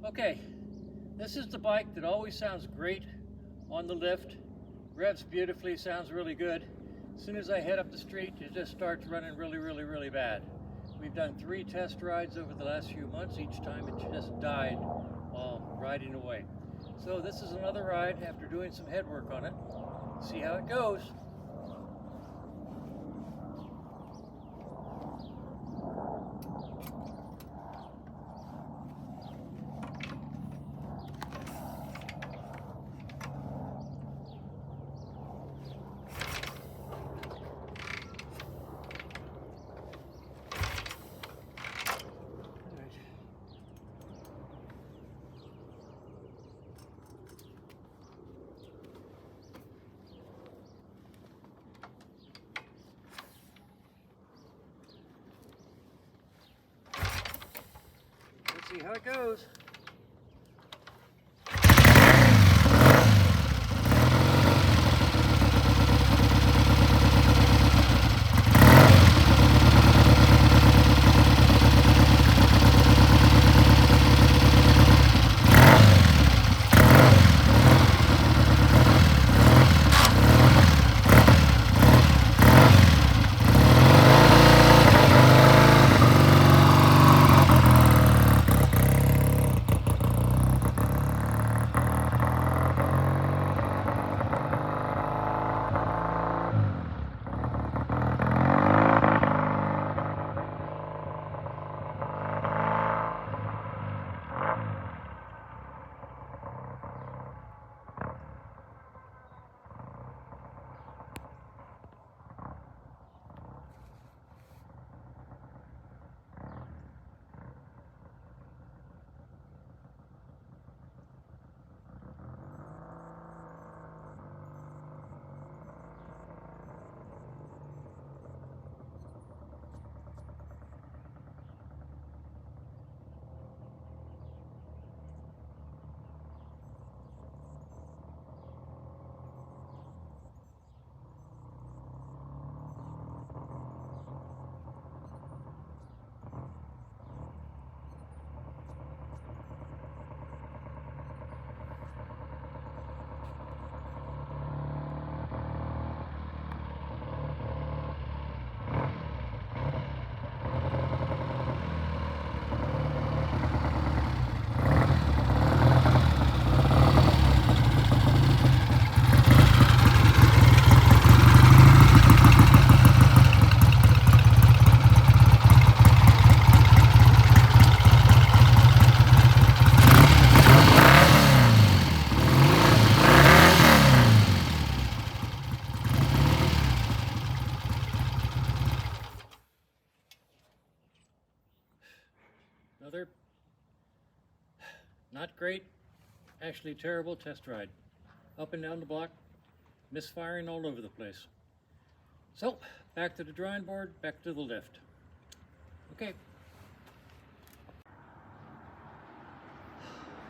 Okay, this is the bike that always sounds great on the lift, revs beautifully, sounds really good. As soon as I head up the street, it just starts running really bad. We've done 3 test rides over the last few months. Each time it just died while riding away. So this is another ride after doing some head work on it. See how it goes. Let's see how it goes. Another not great, actually terrible test ride. Up and down the block, misfiring all over the place. So, back to the drawing board, back to the lift. Okay.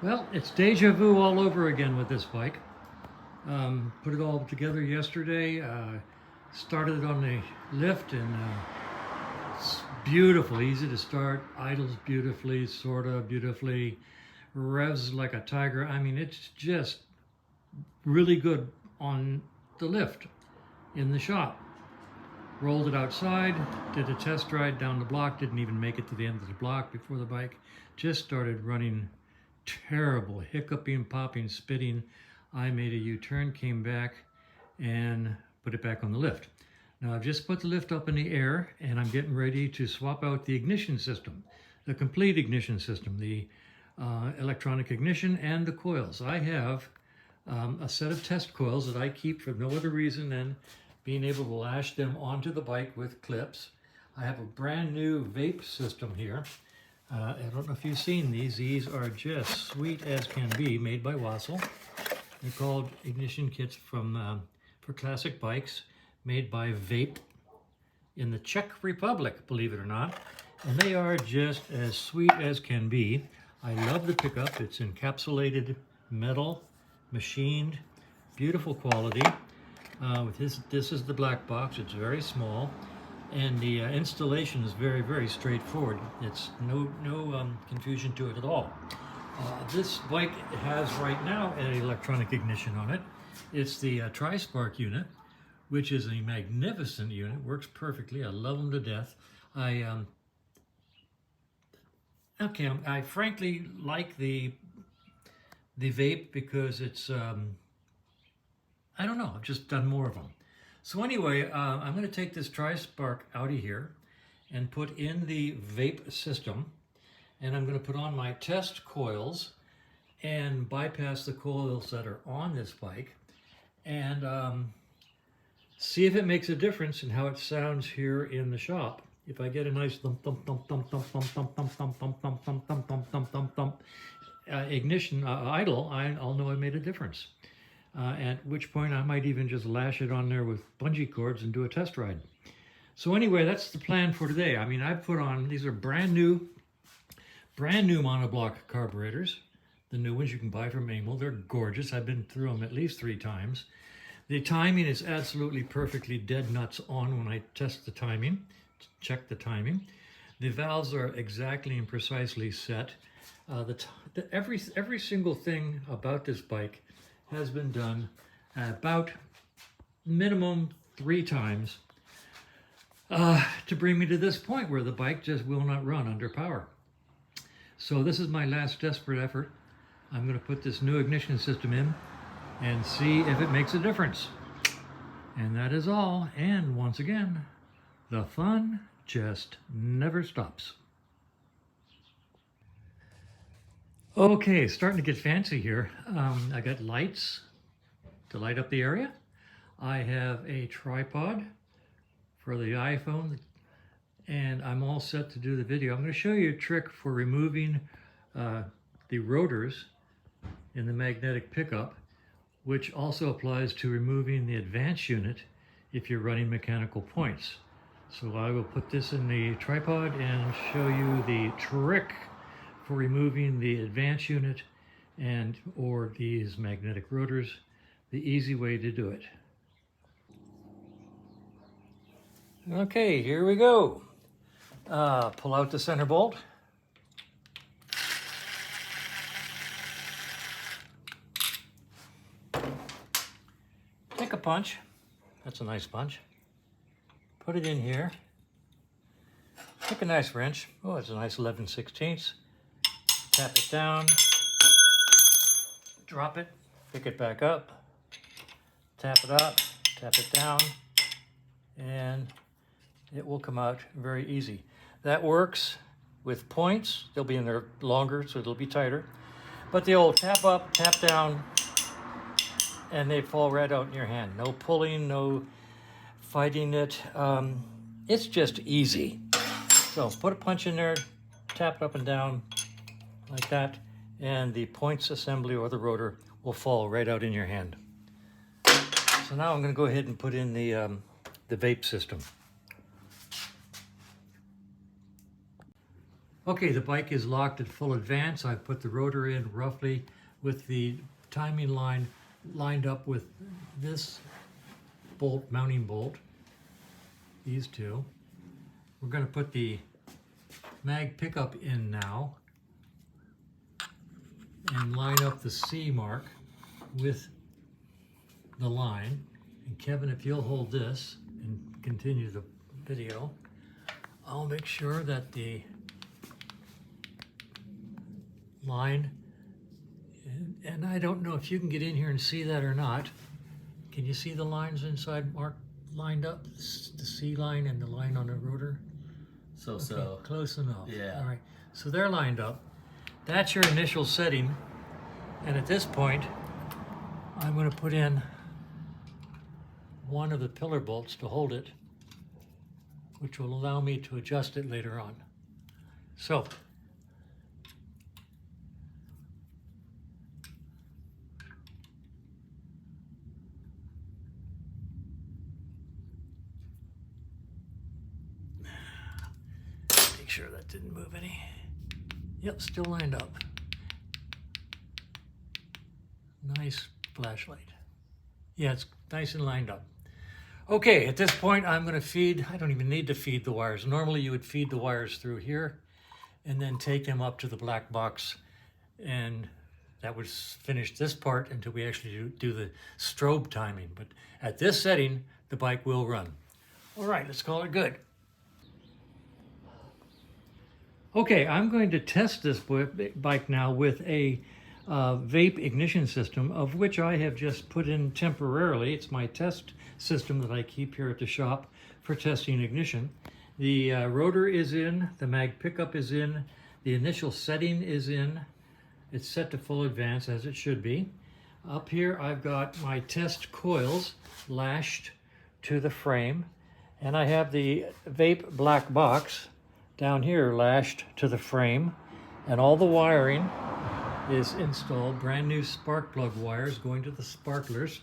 Well, it's deja vu all over again with this bike. Put it all together yesterday, started it on the lift, and it's beautiful, easy to start, idles beautifully, sorta beautifully, revs like a tiger. I mean, it's just really good on the lift in the shop. Rolled it outside, did a test ride down the block, didn't even make it to the end of the block before the bike just started running terrible, hiccuping, popping, spitting. I made a U-turn, came back, and put it back on the lift. Now I've just put the lift up in the air, and I'm getting ready to swap out the ignition system, the complete ignition system, the electronic ignition and the coils. I have a set of test coils that I keep for no other reason than being able to lash them onto the bike with clips. I have a brand new vape system here. I don't know if you've seen these. These are just sweet as can be, made by Wassel. They're called ignition kits for classic bikes, made by Vape in the Czech Republic, believe it or not. And they are just as sweet as can be. I love the pickup. It's encapsulated metal, machined, beautiful quality. This is the black box. It's very small, and the installation is very straightforward. It's no confusion to it at all. This bike has right now an electronic ignition on it. It's the Tri-Spark unit, which is a magnificent unit, works perfectly. I love them to death. I frankly like the vape because it's, I don't know, I've just done more of them. So anyway, I'm going to take this Tri-Spark out of here and put in the vape system. And I'm going to put on my test coils and bypass the coils that are on this bike and see if it makes a difference in how it sounds here in the shop. If I get a nice thump thump thump thump thump thump thump thump thump thump thump thump thump thump thump thump thump ignition idle, I'll know I made a difference. At which point I might even just lash it on there with bungee cords and do a test ride. So anyway, that's the plan for today. I mean, I've put on, these are brand new monoblock carburetors. The new ones you can buy from Amel. They're gorgeous. I've been through them at least 3 times. The timing is absolutely perfectly dead nuts on when I test the timing, check the timing. The valves are exactly and precisely set. Every single thing about this bike has been done about minimum 3 times to bring me to this point where the bike just will not run under power. So this is my last desperate effort. I'm going to put this new ignition system in and see if it makes a difference. And that is all. And once again, the fun just never stops. Okay, starting to get fancy here. I got lights to light up the area. I have a tripod for the iPhone, and I'm all set to do the video. I'm going to show you a trick for removing the rotors in the magnetic pickup, which also applies to removing the advance unit if you're running mechanical points. So I will put this in the tripod and show you the trick for removing the advance unit and or these magnetic rotors, the easy way to do it. Okay, here we go. Pull out the center bolt. Take a punch. That's a nice punch. Put it in here. Take a nice wrench. Oh, it's a nice 11/16. Tap it down. Drop it. Pick it back up. Tap it up. Tap it down. And it will come out very easy. That works with points. They'll be in there longer, so it'll be tighter. But the old tap up, tap down, and they fall right out in your hand. No pulling, no fighting it. It's just easy. So put a punch in there, tap it up and down like that, and the points assembly or the rotor will fall right out in your hand. So now I'm going to go ahead and put in the vape system. Okay, the bike is locked at full advance. I've put the rotor in roughly with the timing line lined up with this bolt, mounting bolt, these two. We're going to put the mag pickup in now and line up the C mark with the line. And Kevin, if you'll hold this and continue the video, I'll make sure that the line, and I don't know if you can get in here and see that or not. Can you see the lines inside lined up? The C line and the line on the rotor? So. Close enough. Yeah. All right. So they're lined up. That's your initial setting. And at this point, I'm going to put in one of the pillar bolts to hold it, which will allow me to adjust it later on. So, make sure that didn't move any. Yep, still lined up. Nice flashlight. Yeah, it's nice and lined up. Okay, at this point I'm going to feed, I don't even need to feed the wires. Normally you would feed the wires through here and then take them up to the black box and that would finish this part until we actually do the strobe timing. But at this setting, the bike will run. All right, let's call it good. Okay, I'm going to test this bike now with a vape ignition system, of which I have just put in temporarily. It's my test system that I keep here at the shop for testing ignition. The rotor is in, the mag pickup is in, the initial setting is in. It's set to full advance as it should be. Up here I've got my test coils lashed to the frame, and I have the vape black box down here lashed to the frame, and all the wiring is installed, brand new spark plug wires going to the sparklers.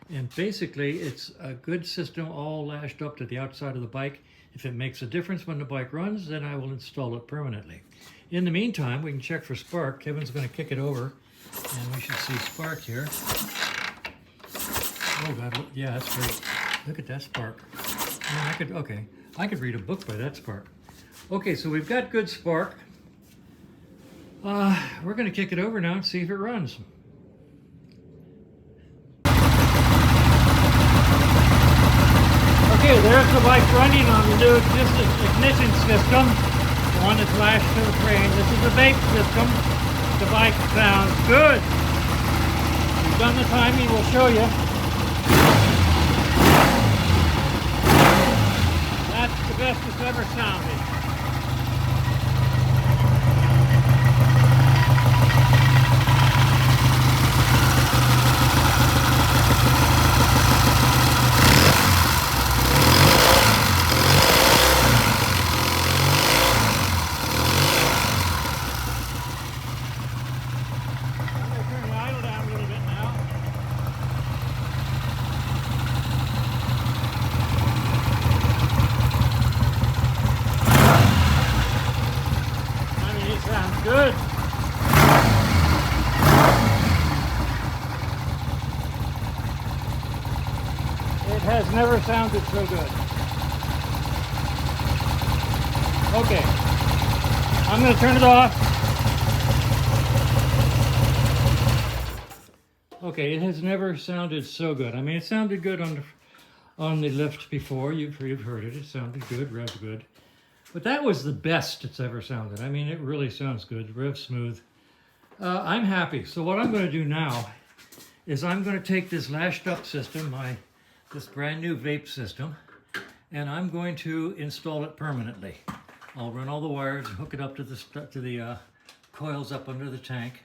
And basically it's a good system all lashed up to the outside of the bike. If it makes a difference when the bike runs, then I will install it permanently. In the meantime, we can check for spark. Kevin's going to kick it over and we should see spark here. Oh God, yeah, that's great. Look at that spark. I could read a book by that spark. Okay, so we've got good spark. We're going to kick it over now and see if it runs. Okay, there's the bike running on the new ignition system, the one that's lashed to the frame. This is the vape system. The bike sounds good. We've done the timing, we'll show you. That's the best it's ever sounded. Good. It has never sounded so good. Okay, I'm going to turn it off. Okay, it has never sounded so good. I mean, it sounded good on the lift before. You've heard it. It sounded good, revved good. But that was the best it's ever sounded. I mean, it really sounds good, real smooth. I'm happy. So what I'm going to do now is I'm going to take this lashed up system, this brand new vape system, and I'm going to install it permanently. I'll run all the wires and hook it up to the coils up under the tank.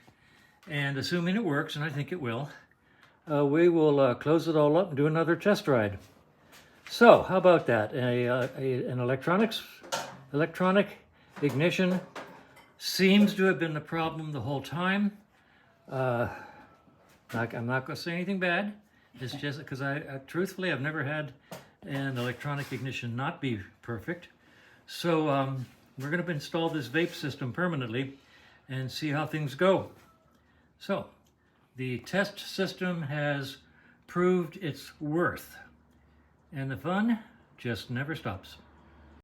And assuming it works, and I think it will, we will close it all up and do another test ride. So how about that? An electronic ignition seems to have been the problem the whole time. I'm not going to say anything bad. It's just because truthfully, I've never had an electronic ignition not be perfect. So we're going to install this vape system permanently and see how things go. So the test system has proved its worth, and the fun just never stops.